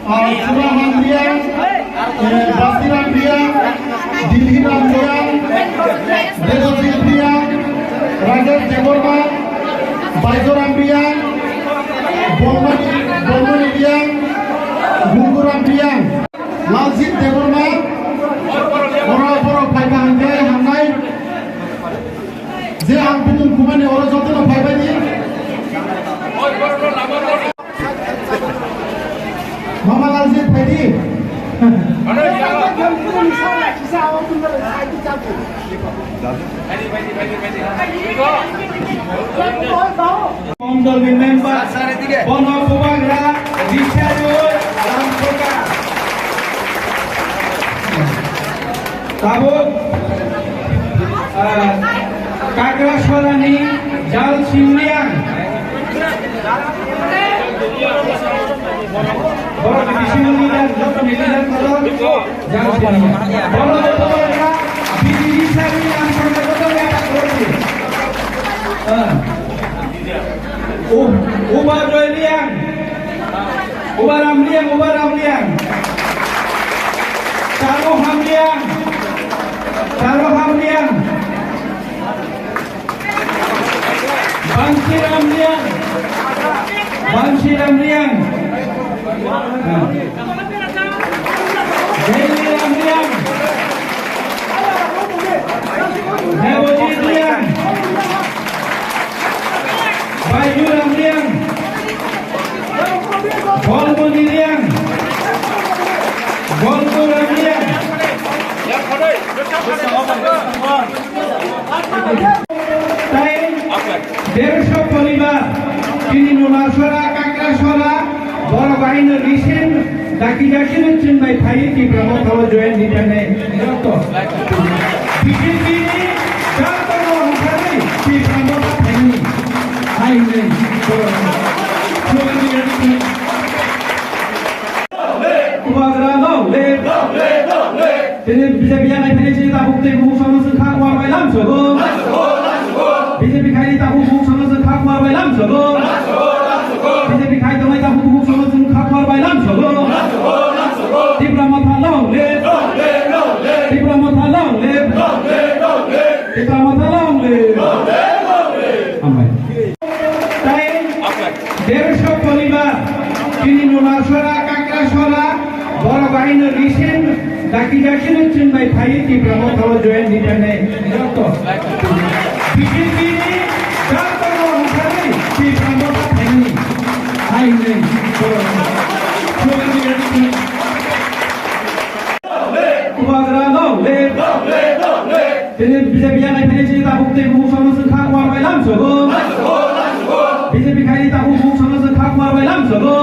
Surahan Riang, Basiran Riang, Dilhiram Riang, Devojit Riang, Rajas Deborma, Baizoram Riang, Bomani Riang, Gunguram Riang, Lalzit Deborma, Ora Paiba Hangge Hamnai, Je Ang Pumum Kumane Ora Jotono Paiba Ni, Mama Lalzit Paidi. Honorable member, Bonopobagra, Richard Rampoka. Tabo, Kagra Swarani, Jal Simliang. Boro divisional leader, local leader, Jal Simliang. Bonopobagra, Bidi Sari yang sampai Ubar Joyliang, Ubar Ramliang, Charo Hamliang, Bansi Ramliang, Jeli Ramliang, Devojit Riang, Bayu Ramliang, Golboni Riang, Golbo Ramliang. তাই 150 পরিবার তিনি নোনাসরা কাকড়াসরা বড় বাহিনীর recent ডাকি যাচ্ছেন ভাই ভাই কি প্রমোদ হওয়া জয়েন দিটানে যত বিজেপি যার কোনো অনুসারে কি প্রমোদ হয়নি আইনে বিজেপি জানাই ফেলেছে তাবুকতে বহু সমস্যা খাক মারবাইলাম সগো বিজেপি খাই তাবু বহু সমস্যা খাক মারবাইলাম সগো বিজেপি খাই তোমায় তাবু বহু সমস্যা খাক মারবাইলাম সগো তীব্র মাথা লংলে তীব্র মাথা লংলে তীব্র মাথা লংলে তাই 150 পরিবার তিনি নোনাসরা কাকড়াসরা বড় বাহিনীর রিসেন্ট ডাকি যাচ্ছেন ভাই ভাই কি প্রমোদ হওয়া জয়েন দিটানে যত বিজেপি যার কোনো অনুসারে কি প্রমোদ হয়নি আইনে বিজেপি জানাই ফেলেছে তাবুকতে বহু সমস্যা খাক মারবাইলাম সগো বিজেপি খাই তাবু বহু সমস্যা খাক মারবাইলাম সগো